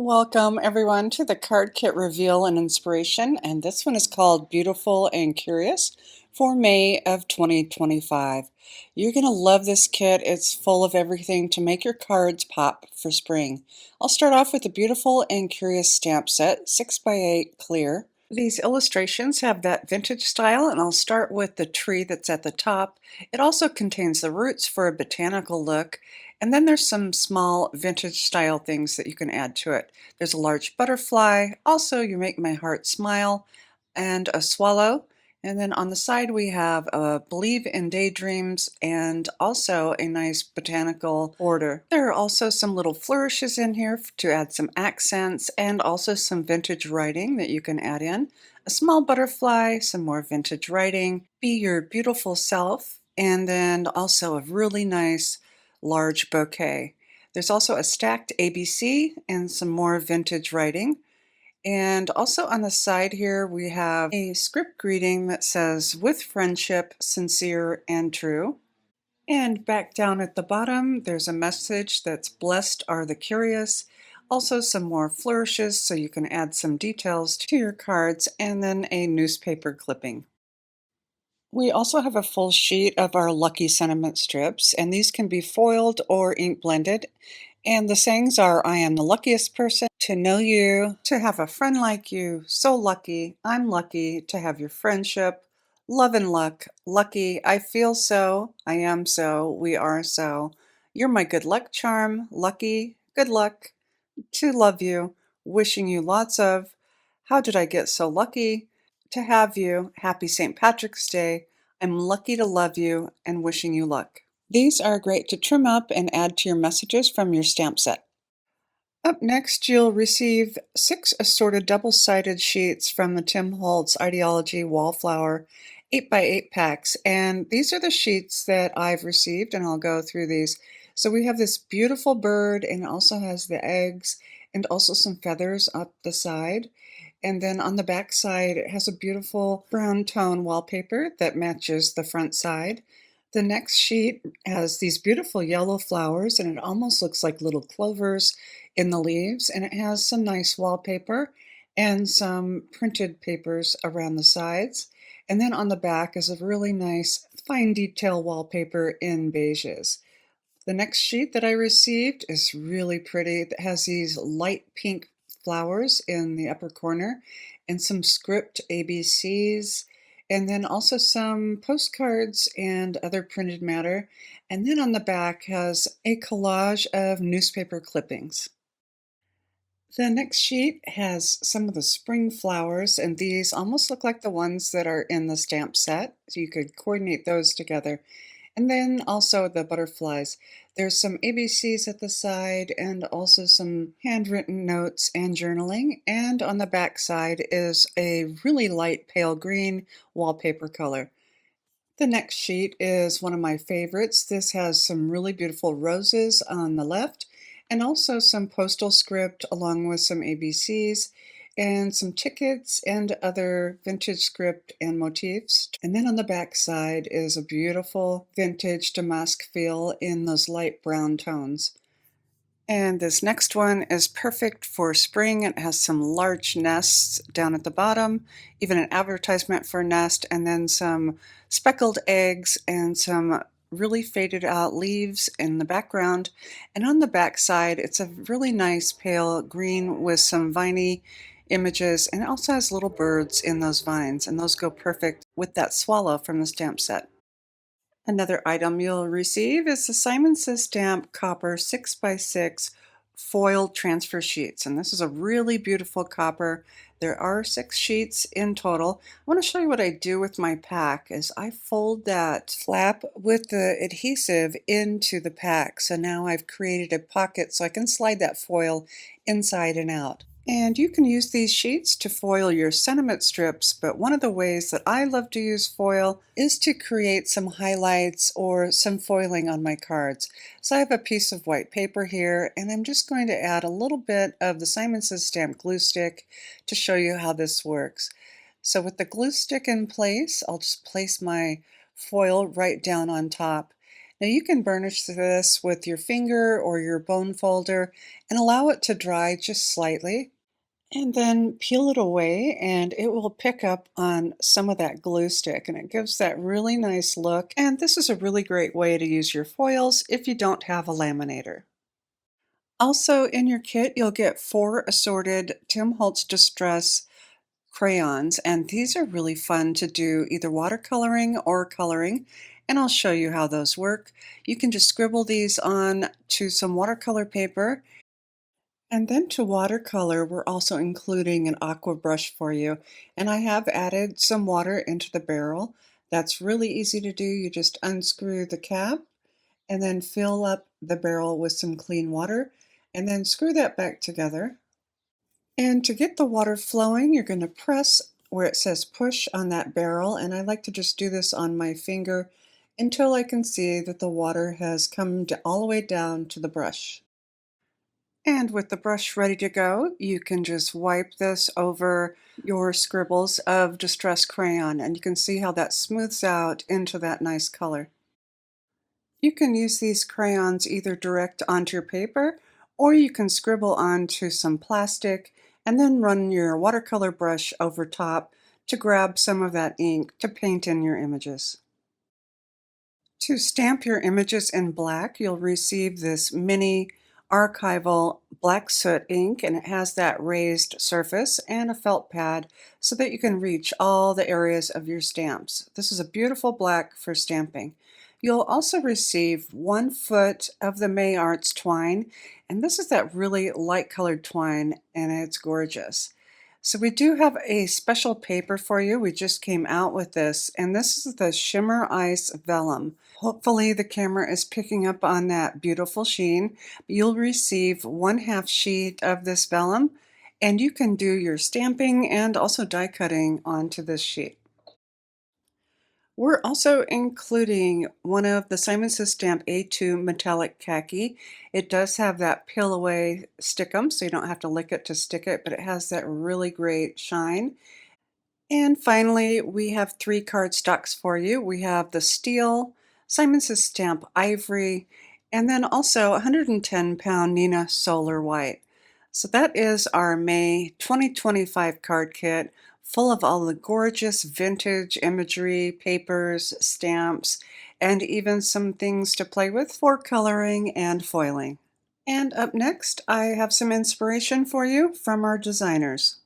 Welcome everyone to the card kit reveal and inspiration, and this one is called Beautiful and Curious for May of 2025. You're going to love this kit. It's full of everything to make your cards pop for spring. I'll start off with the Beautiful and Curious stamp set, 6x8 clear. These illustrations have that vintage style, and I'll start with the tree that's at the top. It also contains the roots for a botanical look, and then there's some small vintage style things that you can add to it. There's a large butterfly, also You Make My Heart Smile, and a swallow. And then on the side we have a Believe in Daydreams and also a nice botanical border. There are also some little flourishes in here to add some accents and also some vintage writing that you can add in. A small butterfly, some more vintage writing, Be Your Beautiful Self, and then also a really nice large bouquet. There's also a stacked ABC and some more vintage writing. And also on the side here, we have a script greeting that says, With friendship, sincere and true. And back down at the bottom, there's a message that's Blessed are the curious. Also some more flourishes so you can add some details to your cards, and then a newspaper clipping. We also have a full sheet of our Lucky Sentiment strips, and these can be foiled or ink blended. And the sayings are, I am the luckiest person to know you, to have a friend like you, so lucky, I'm lucky to have your friendship, love and luck, lucky, I feel so, I am so, we are so, you're my good luck charm, lucky, good luck, to love you, wishing you lots of, how did I get so lucky to have you, happy St. Patrick's Day, I'm lucky to love you, and wishing you luck. These are great to trim up and add to your messages from your stamp set. Up next, you'll receive 6 assorted double-sided sheets from the Tim Holtz Ideology Wallflower 8x8 packs, and these are the sheets that I've received, and I'll go through these. So we have this beautiful bird, and it also has the eggs and also some feathers up the side. And then on the back side, it has a beautiful brown tone wallpaper that matches the front side. The next sheet has these beautiful yellow flowers, and it almost looks like little clovers in the leaves, and it has some nice wallpaper and some printed papers around the sides. And then on the back is a really nice fine detail wallpaper in beiges. The next sheet that I received is really pretty. It has these light pink flowers in the upper corner and some script ABCs, and then also some postcards and other printed matter. And then on the back has a collage of newspaper clippings. The next sheet has some of the spring flowers, and these almost look like the ones that are in the stamp set, so you could coordinate those together. And then also the butterflies. There's some ABCs at the side and also some handwritten notes and journaling. And on the back side is a really light pale green wallpaper color. The next sheet is one of my favorites. This has some really beautiful roses on the left and also some postal script along with some ABCs and some tickets and other vintage script and motifs. And then on the back side is a beautiful vintage damask feel in those light brown tones. And this next one is perfect for spring. It has some large nests down at the bottom, even an advertisement for a nest, and then some speckled eggs and some really faded out leaves in the background. And on the back side, it's a really nice pale green with some viney images, and it also has little birds in those vines, and those go perfect with that swallow from the stamp set. Another item you'll receive is the Simon Says Stamp Copper 6x6 foiled transfer sheets. And this is a really beautiful copper. There are 6 sheets in total. I want to show you what I do with my pack is I fold that flap with the adhesive into the pack. So now I've created a pocket so I can slide that foil inside and out. And you can use these sheets to foil your sentiment strips, but one of the ways that I love to use foil is to create some highlights or some foiling on my cards. So I have a piece of white paper here, and I'm just going to add a little bit of the Simon Says Stamp glue stick to show you how this works. So with the glue stick in place, I'll just place my foil right down on top. Now you can burnish this with your finger or your bone folder and allow it to dry just slightly. And then peel it away and it will pick up on some of that glue stick and it gives that really nice look. And this is a really great way to use your foils if you don't have a laminator. Also in your kit, you'll get 4 assorted Tim Holtz Distress crayons, and these are really fun to do either watercoloring or coloring, and I'll show you how those work. You can just scribble these on to some watercolor paper, and then to watercolor, we're also including an aqua brush for you, and I have added some water into the barrel. That's really easy to do. You just unscrew the cap and then fill up the barrel with some clean water, and then screw that back together. And to get the water flowing, you're going to press where it says push on that barrel, and I like to just do this on my finger until I can see that the water has come all the way down to the brush. And with the brush ready to go, you can just wipe this over your scribbles of Distress crayon, and you can see how that smooths out into that nice color. You can use these crayons either direct onto your paper, or you can scribble onto some plastic and then run your watercolor brush over top to grab some of that ink to paint in your images. To stamp your images in black, you'll receive this mini archival black soot ink, and it has that raised surface and a felt pad so that you can reach all the areas of your stamps. This is a beautiful black for stamping. You'll also receive 1 foot of the May Arts twine, and this is that really light colored twine, and it's gorgeous. So we do have a special paper for you. We just came out with this, and this is the Shimmer Ice Vellum. Hopefully the camera is picking up on that beautiful sheen. You'll receive 1/2 sheet of this vellum, and you can do your stamping and also die cutting onto this sheet. We're also including one of the Simon Says Stamp A2 Metallic Khaki. It does have that peel away stickum, so you don't have to lick it to stick it, but it has that really great shine. And finally, we have 3 cardstocks for you. We have the steel, Simon Says Stamp Ivory, and then also 110-pound Neenah Solar White. So that is our May 2025 card kit, full of all the gorgeous vintage imagery, papers, stamps, and even some things to play with for coloring and foiling. And up next, I have some inspiration for you from our designers.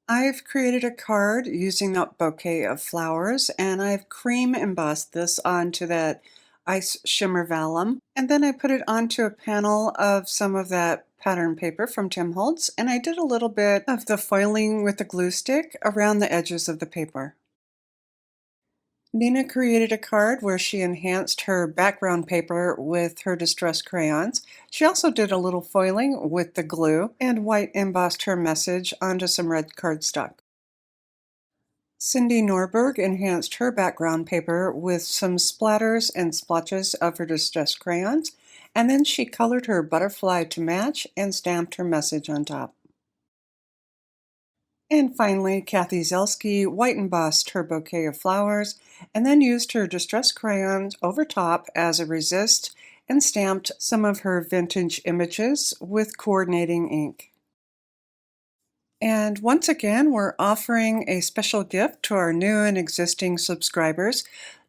I've created a card using a bouquet of flowers, and I've cream embossed this onto that ice shimmer vellum, and then I put it onto a panel of some of that pattern paper from Tim Holtz, and I did a little bit of the foiling with the glue stick around the edges of the paper. Neenah created a card where she enhanced her background paper with her Distress crayons. She also did a little foiling with the glue and white embossed her message onto some red cardstock. Cindy Norberg enhanced her background paper with some splatters and splotches of her Distress crayons, and then she colored her butterfly to match and stamped her message on top. And finally, Kathy Zelsky white embossed her bouquet of flowers and then used her Distress crayons over top as a resist and stamped some of her vintage images with coordinating ink. And once again, we're offering a special gift to our new and existing subscribers.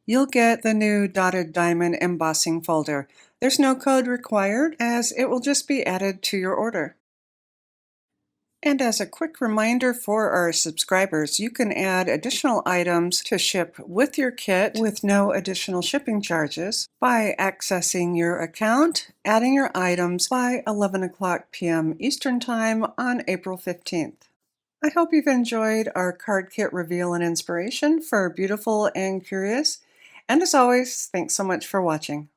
You'll get the new Dotted Diamond embossing folder. There's no code required, as it will just be added to your order. And as a quick reminder for our subscribers, you can add additional items to ship with your kit with no additional shipping charges by accessing your account, adding your items by 11 o'clock p.m. Eastern Time on April 15th. I hope you've enjoyed our card kit reveal and inspiration for Beautiful and Curious. And as always, thanks so much for watching.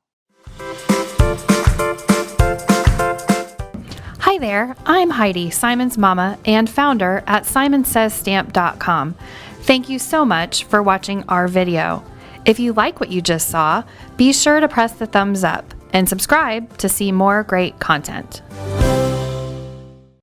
Hi there, I'm Heidi, Simon's mama and founder at simonsaysstamp.com. Thank you so much for watching our video. If you like what you just saw, be sure to press the thumbs up and subscribe to see more great content.